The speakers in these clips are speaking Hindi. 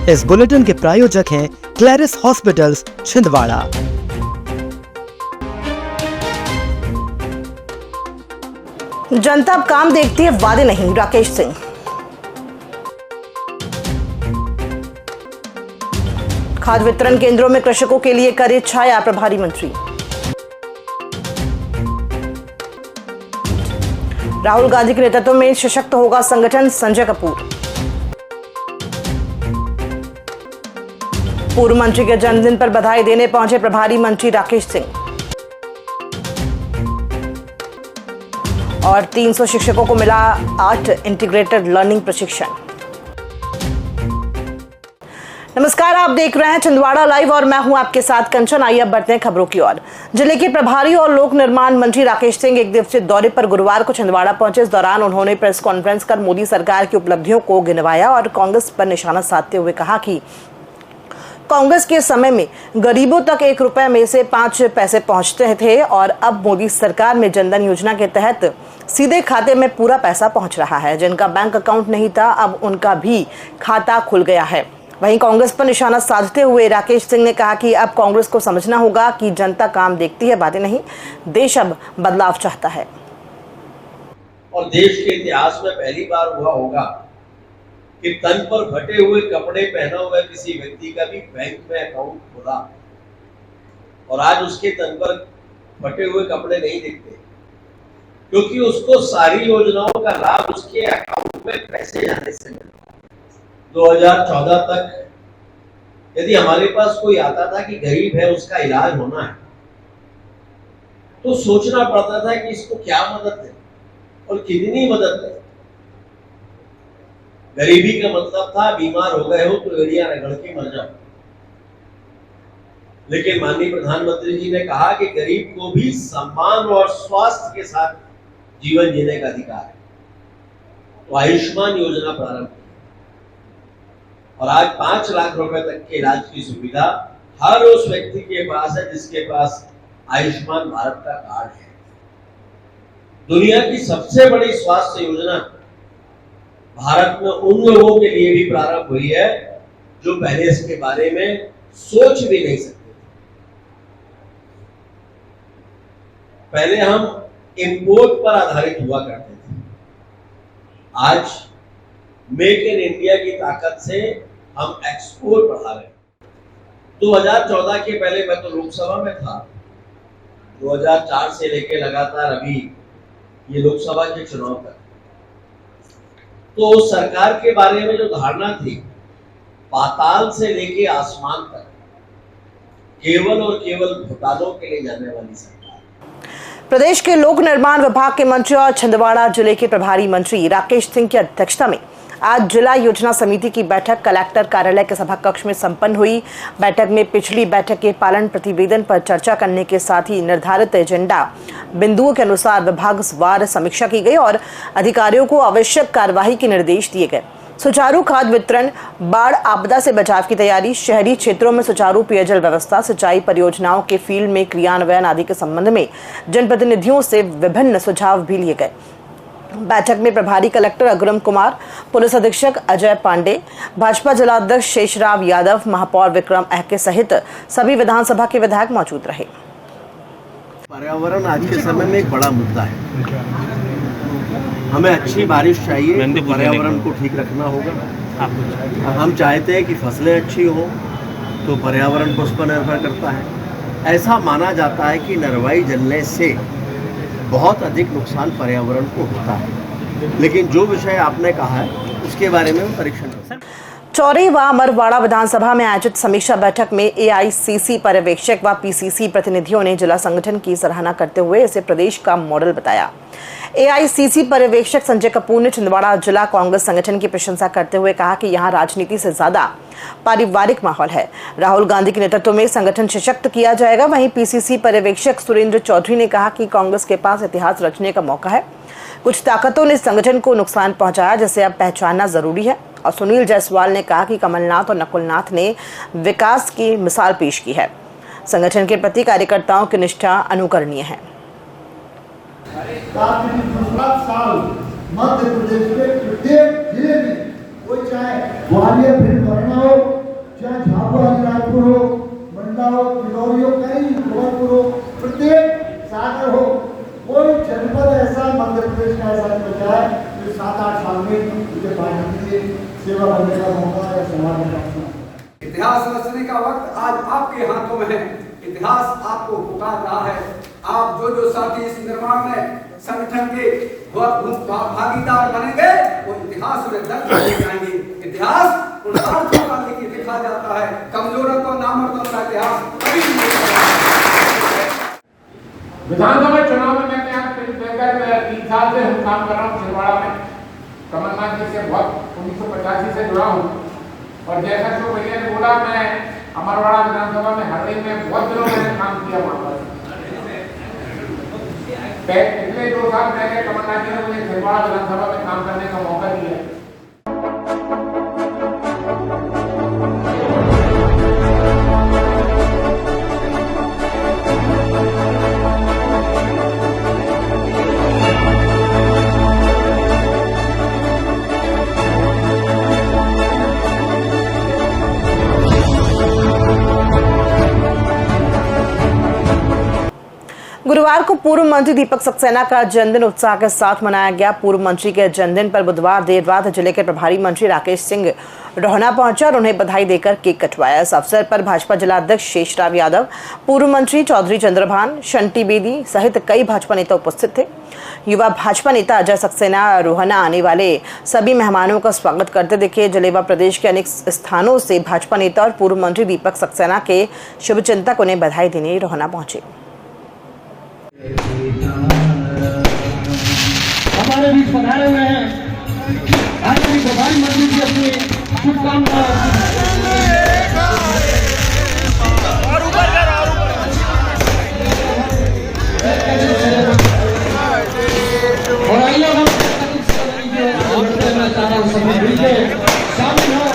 इस बुलेटिन के प्रायोजक हैं क्लैरिस हॉस्पिटल्स छिंदवाड़ा। जनता अब काम देखती है, वादे नहीं, राकेश सिंह। खाद वितरण केंद्रों में कृषकों के लिए करे छाया प्रभारी मंत्री। राहुल गांधी के नेतृत्व में सशक्त होगा संगठन, संजय कपूर। पूर्व मंत्री के जन्मदिन पर बधाई देने पहुंचे प्रभारी मंत्री राकेश सिंह। और 300 शिक्षकों को मिला 8 इंटीग्रेटेड लर्निंग प्रशिक्षण। नमस्कार, आप देख रहे हैं छिंदवाड़ा लाइव और मैं हूं आपके साथ कंचन। आइए अब बढ़ते हैं खबरों की ओर। जिले के प्रभारी और लोक निर्माण मंत्री राकेश सिंह एक दिवसीय दौरे पर गुरुवार को छिंदवाड़ा पहुंचे। इस दौरान उन्होंने प्रेस कॉन्फ्रेंस कर मोदी सरकार की उपलब्धियों को गिनवाया और कांग्रेस पर निशाना साधते हुए कहा कि कांग्रेस के समय में गरीबों तक 1 रुपए में से 5 पैसे पहुंचते थे और अब मोदी सरकार में जनधन योजना के तहत सीधे खाते में पूरा पैसा पहुंच रहा है। जिनका बैंक अकाउंट नहीं था, अब उनका भी खाता खुल गया है। वहीं कांग्रेस पर निशाना साधते हुए राकेश सिंह ने कहा कि अब कांग्रेस को समझना होगा कि जनता काम देखती है, बातें नहीं। देश अब बदलाव चाहता है और देश के इतिहास में पहली बार हुआ होगा कि तन पर फटे हुए कपड़े पहना हुआ किसी व्यक्ति का भी बैंक में अकाउंट खुला और आज उसके तन पर फटे हुए कपड़े नहीं दिखते, क्योंकि उसको सारी योजनाओं का लाभ उसके अकाउंट में पैसे जाने से मिलता। 2014 तक यदि हमारे पास कोई आता था कि गरीब है, उसका इलाज होना है, तो सोचना पड़ता था कि इसको क्या मदद है और कितनी मदद है। गरीबी का मतलब था बीमार हो गए हो तो एड़ियां रगड़ के मर जाओ। लेकिन माननीय प्रधानमंत्री जी ने कहा कि गरीब को भी सम्मान और स्वास्थ्य के साथ जीवन जीने का अधिकार है, तो आयुष्मान योजना प्रारंभ की और आज 5 लाख रुपए तक के इलाज की सुविधा हर उस व्यक्ति के पास है जिसके पास आयुष्मान भारत का कार्ड है। दुनिया की सबसे बड़ी स्वास्थ्य योजना भारत में उन लोगों के लिए भी प्रारंभ हुई है जो पहले इसके बारे में सोच भी नहीं सकते थे। पहले हम इंपोर्ट पर आधारित हुआ करते थे, आज मेक इन इंडिया की ताकत से हम एक्सपोर्ट बढ़ा रहे हैं। 2014 के पहले मैं तो लोकसभा में था, 2004 से लेकर लगातार अभी ये लोकसभा के चुनाव तक, तो सरकार के बारे में जो धारणा थी, पाताल से लेके आसमान तक केवल और केवल घोटालों के लिए जाने वाली सरकार। प्रदेश के लोक निर्माण विभाग के मंत्री और छिंदवाड़ा जिले के प्रभारी मंत्री राकेश सिंह की अध्यक्षता में आज जिला योजना समिति की बैठक कलेक्टर कार्यालय के सभा कक्ष में संपन्न हुई। बैठक में पिछली बैठक के पालन प्रतिवेदन पर चर्चा करने के साथ ही निर्धारित एजेंडा बिंदुओं के अनुसार विभागवार समीक्षा की गई और अधिकारियों को आवश्यक कार्यवाही के निर्देश दिए गए। सुचारू खाद वितरण, बाढ़ आपदा से बचाव की तैयारी, शहरी क्षेत्रों में सुचारू पेयजल व्यवस्था, सिंचाई परियोजनाओं के फील्ड में क्रियान्वयन आदि के संबंध में जनप्रतिनिधियों से विभिन्न सुझाव भी लिए गए। बैठक में प्रभारी कलेक्टर अग्रम कुमार, पुलिस अधीक्षक अजय पांडे, भाजपा जिलाध्यक्ष शेषराव यादव, महापौर विक्रम अहके सहित सभी विधानसभा के विधायक मौजूद रहे। पर्यावरण आज के समय में एक बड़ा मुद्दा है। हमें अच्छी बारिश चाहिए, तो पर्यावरण को ठीक रखना होगा। हम चाहते हैं कि फसलें अच्छी हो, तो पर्यावरण पर उस पर निर्भर करता है। ऐसा माना जाता है कि नरवाई जलने से बहुत अधिक नुकसान पर्यावरण को होता है, लेकिन जो विषय आपने कहा है उसके बारे में परीक्षण कर। चौरी व अमरवाड़ा विधानसभा में आयोजित समीक्षा बैठक में एआईसीसी पर्यवेक्षक व पीसीसी प्रतिनिधियों ने जिला संगठन की सराहना करते हुए इसे प्रदेश का मॉडल बताया। एआईसीसी पर्यवेक्षक संजय कपूर ने छिंदवाड़ा जिला कांग्रेस संगठन की प्रशंसा करते हुए कहा कि यहां राजनीति से ज्यादा पारिवारिक माहौल है। राहुल गांधी के नेतृत्व में संगठन सशक्त किया जाएगा। वहीं पीसीसी पर्यवेक्षक सुरेंद्र चौधरी ने कहा कि कांग्रेस के पास इतिहास रचने का मौका है। कुछ ताकतों ने संगठन को नुकसान पहुंचाया, जिसे अब पहचानना जरूरी है। और सुनील जायसवाल ने कहा कि कमलनाथ और नकुलनाथ ने विकास की मिसाल पेश की है। संगठन के प्रति कार्यकर्ताओं की निष्ठा अनुकरणीय है। साल मध्य प्रदेश के प्रत्येक जिले में, कोई चाहे ग्वालियर भिंड मुरैना हो, इतिहास रचने का वक्त आज आपके हाथों में है। इतिहास आपको पुकार रहा है। आप जो साथी इस निर्माण में संगठन के भागीदार बनेंगे वो इतिहास में दर्ज किए जाएंगे। इतिहास उन अर्थों का लिखा जाता है, कमजोरों को नामर्दों का इतिहास कभी नहीं। विधानसभा चुनाव में मैं यहाँ 3 साल से हम काम कर रहा हूँ छिंदवाड़ा में। कमलनाथ जी से बहुत 1985 से जुड़ा हूँ और जैसा जो भैया ने बोला, मैं अमरवाड़ा विधानसभा में हर में बहुत दिनों मैंने काम किया वहाँ पर। पिछले 2 साल पहले कमलनाथ जी ने मुझे छिंदवाड़ा विधानसभा में काम करने का मौका दिया। गुरुवार को पूर्व मंत्री दीपक सक्सेना का जन्मदिन उत्साह के साथ मनाया गया। पूर्व मंत्री के जन्मदिन पर बुधवार देर रात जिले के प्रभारी मंत्री राकेश सिंह रोहना पहुंचे और उन्हें बधाई देकर केक कटवाया। इस अवसर पर भाजपा जिलाध्यक्ष शेषराव यादव, पूर्व मंत्री चौधरी चंद्रभान, शंटी बेदी सहित कई भाजपा नेता उपस्थित थे। युवा भाजपा नेता अजय सक्सेना रोहना आने वाले सभी मेहमानों का स्वागत करते दिखे। जिले व प्रदेश के अनेक स्थानों से भाजपा नेता और पूर्व मंत्री दीपक सक्सेना के शुभचिंतक उन्हें बधाई देने रोहना पहुंचे। हमारे बीच पधारे हुए हैं आज भी प्रभारी मंत्री जी अपनी शुभकामनाएं। और आइए हम शामिल हो।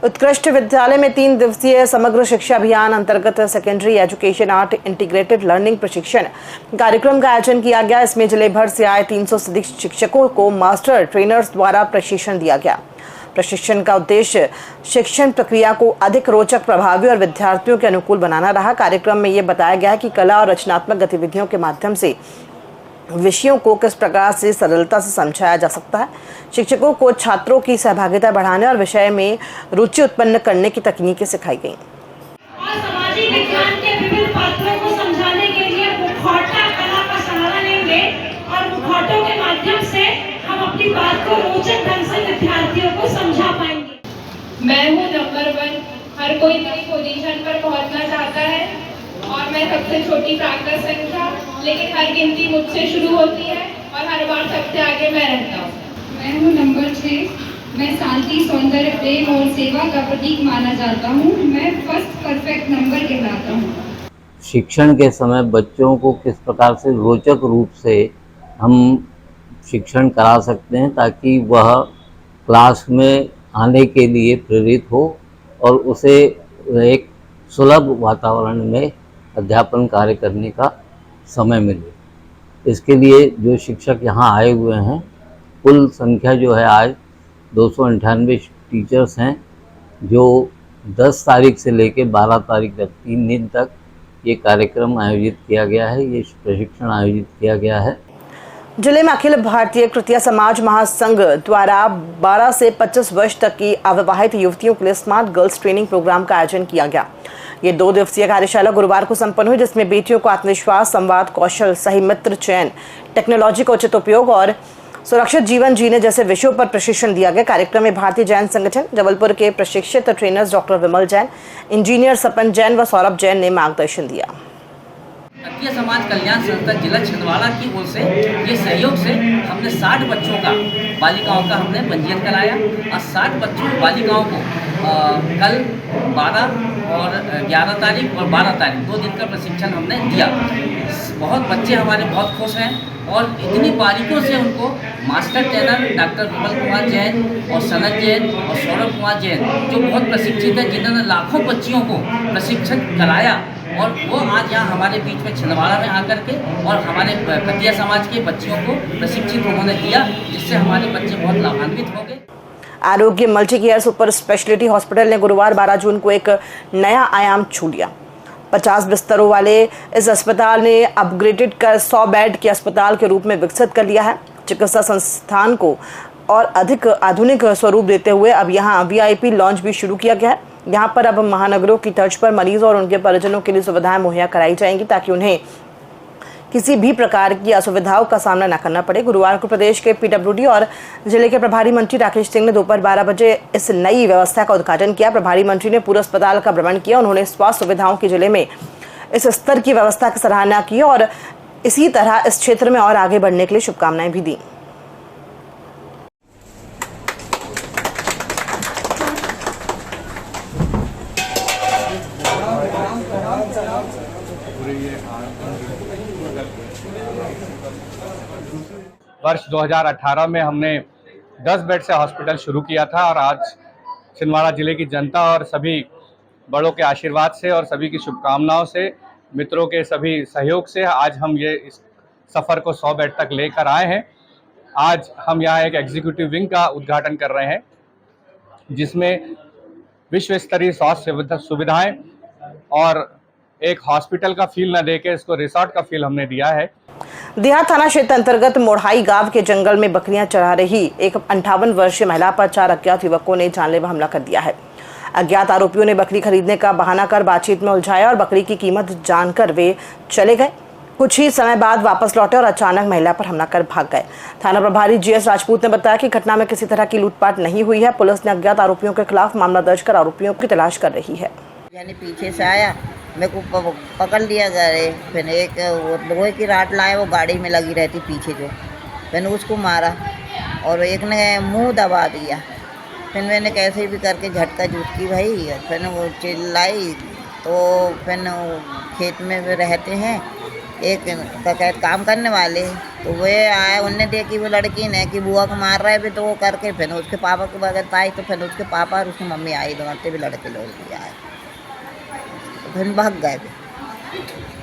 उत्कृष्ट विद्यालय में 3 दिवसीय समग्र शिक्षा अभियान अंतर्गत secondary education art integrated learning प्रशिक्षण कार्यक्रम का आयोजन किया गया। इसमें जिले भर से आए 300 से अधिक शिक्षकों को मास्टर ट्रेनर्स द्वारा प्रशिक्षण दिया गया। प्रशिक्षण का उद्देश्य शिक्षण प्रक्रिया को अधिक रोचक, प्रभावी और विद्यार्थियों के अनुकूल बनाना रहा। कार्यक्रम में ये बताया गया कि कला और रचनात्मक गतिविधियों के माध्यम से विषयों को किस प्रकार से सरलता से समझाया जा सकता है। शिक्षकों को छात्रों की सहभागिता बढ़ाने और विषय में रुचि उत्पन्न करने की तकनीकें सिखाई गईं। और सामाजिक विज्ञान के विभिन्न पात्रों को समझाने के लिए मुखौटा कला का सहारा लेंगे और मुखौटों के माध्यम से हम अपनी बात को रोचक ढंग से विद्यार्थियों को समझा पाएंगे। मैं हूँ नंबर 1। हर कोई मेरी पोजीशन पर पहुँचना चाहता है और मैं सबसे छोटी प्राकृत संख्या, लेकिन हर गिनती मुझसे शुरू होती है और हर बार सबसे आगे मैं रहता हूँ। मैं हूँ नंबर 6। मैं शांति, सौंदर्य, प्रेम और सेवा का प्रतीक माना जाता हूँ। मैं फर्स्ट परफेक्ट नंबर कहलाता हूँ। शिक्षण के समय बच्चों को किस प्रकार से रोचक रूप से हम शिक्षण करा सकते हैं ताकि वह क्लास में आने के लिए प्रेरित हो और उसे एक सुलभ वातावरण में अध्यापन कार्य करने का समय मिले। इसके लिए जो शिक्षक यहाँ आए हुए हैं, कुल संख्या जो है आज 298 टीचर्स हैं, जो 10 तारीख से लेकर 12 तारीख तक 3 दिन तक ये कार्यक्रम आयोजित किया गया है, ये प्रशिक्षण आयोजित किया गया है। जिले में अखिल भारतीय तृतीय समाज महासंघ द्वारा 12 से 25 वर्ष तक की अविवाहित युवतियों के लिए स्मार्ट गर्ल्स ट्रेनिंग प्रोग्राम का आयोजन किया गया। ये 2 दिवसीय कार्यशाला गुरुवार को संपन्न हुई, जिसमें बेटियों को आत्मविश्वास, संवाद कौशल, सही मित्र चयन, टेक्नोलॉजी का उचित उपयोग और सुरक्षित जीवन जीने जैसे विषयों पर प्रशिक्षण दिया गया। कार्यक्रम में भारतीय जैन संगठन जबलपुर के प्रशिक्षित ट्रेनर्स डॉक्टर विमल जैन, इंजीनियर सपन जैन व सौरभ जैन ने मार्गदर्शन दिया। तृतीय समाज कल्याण संस्था जिला छिंदवाड़ा की ओर से ये सहयोग से हमने 60 बच्चों का, बालिकाओं का हमने पंजीयन कराया और 60 बच्चों बालिकाओं को कल 12 और 11 तारीख और 12 तारीख 2 दिन का प्रशिक्षण हमने दिया। बहुत बच्चे हमारे बहुत खुश हैं और इतनी बारीकियों से उनको master trainer doctor Vimal Kumar Jain और सनत जैन और सौरभ कुमार जैन जो बहुत प्रशिक्षित हैं, जिन्होंने लाखों बच्चियों को प्रशिक्षण कराया और वो आज यहाँ हमारे बीच में छिंदवाड़ा में आकर के और हमारे तृतीय समाज के बच्चियों को प्रशिक्षित उन्होंने दिया, जिससे हमारे बच्चे बहुत लाभान्वित हो गए। आरोग्य multi care super speciality hospital ने गुरुवार 12 जून को एक नया आयाम छू लिया। 50 बिस्तरों वाले इस अस्पताल ने अपग्रेडेड कर 100 बेड के अस्पताल के रूप में विकसित कर लिया है। चिकित्सा संस्थान को और अधिक आधुनिक स्वरूप देते हुए अब यहाँ VIP लॉन्च भी शुरू किया गया है। यहाँ पर अब महानगरों की तर्ज पर मरीज और उनके परिजनों के लिए सुविधाएं मुहैया कराई जाएंगी ताकि उन्हें किसी भी प्रकार की असुविधाओं का सामना न करना पड़े। गुरुवार को प्रदेश के PWD और जिले के प्रभारी मंत्री राकेश सिंह ने दोपहर 12 बजे इस नई व्यवस्था का उद्घाटन किया। प्रभारी मंत्री ने पूरे अस्पताल का भ्रमण किया। उन्होंने स्वास्थ्य सुविधाओं की जिले में इस स्तर की व्यवस्था की सराहना की और इसी तरह इस क्षेत्र में और आगे बढ़ने के लिए शुभकामनाएं भी दी। वर्ष 2018 में हमने 10 बेड से हॉस्पिटल शुरू किया था और आज छिंदवाड़ा जिले की जनता और सभी बड़ों के आशीर्वाद से और सभी की शुभकामनाओं से, मित्रों के सभी सहयोग से आज हम ये इस सफ़र को 100 बेड तक लेकर आए हैं। आज हम यहाँ एक एग्जीक्यूटिव विंग का उद्घाटन कर रहे हैं जिसमें विश्व स्तरीय स्वास्थ्य सुविधाएं और एक हॉस्पिटल का फील न देके इसको रिसोर्ट का फील हमने दिया है। देहात थाना क्षेत्र अंतर्गत मोढ़ाई गांव के जंगल में बकरियां चरा रही एक 58 वर्षीय महिला पर 4 अज्ञात युवकों ने जानलेवा हमला कर दिया है। अज्ञात आरोपियों ने बकरी खरीदने का बहाना कर बातचीत में उलझाया और बकरी की कीमत जानकर वे चले गए। कुछ ही समय बाद वापस लौटे और अचानक महिला पर हमला कर भाग गए। थाना प्रभारी GS राजपूत ने बताया कि घटना में किसी तरह की लूटपाट नहीं हुई है। पुलिस ने अज्ञात आरोपियों के खिलाफ मामला दर्ज कर आरोपियों की तलाश कर रही है। यानी पीछे से आया, मेरे को पकड़ लिया गए, फिर एक लोहे की राड लाए, वो गाड़ी में लगी रहती पीछे जो, मैंने उसको मारा और एक ने मुंह दबा दिया। फिर मैंने कैसे भी करके झटका झुटकी भाई, फिर वो चिल्लाई तो फिर खेत में भी रहते हैं एक काम करने वाले, तो वे आए, उनने देखी वो लड़की ने कि बुआ को मार रहे थे, तो वो करके फिर उसके पापा के बगैर आई, तो फिर उसके पापा और उसकी मम्मी आई, दोनों भी लड़के लोग आए, फिर भाग गए।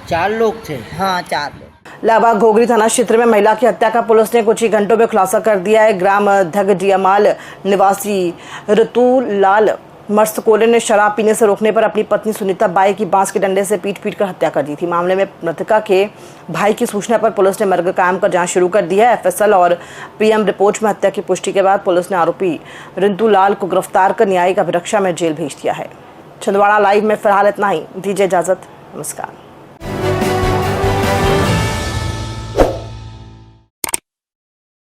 4 लोग थे। हाँ 4 लोग। लाबा घोगरी थाना क्षेत्र में महिला की हत्या का पुलिस ने कुछ ही घंटों में खुलासा कर दिया है। ग्राम धगडियामाल निवासी ऋतुलाल मर्सकोले ने शराब पीने से रोकने पर अपनी पत्नी सुनीता बाई की बांस के डंडे से पीट कर हत्या कर दी थी। मामले में मृतका के भाई की सूचना पर पुलिस ने मर्ग कायम कर जांच शुरू कर दी है। FSL और PM रिपोर्ट में हत्या की पुष्टि के बाद पुलिस ने आरोपी ऋतुलाल को गिरफ्तार कर न्यायिक अभिरक्षा में जेल भेज दिया है। छिंदवाड़ा लाइव में फिलहाल इतना ही। दीजिए इजाजत, नमस्कार।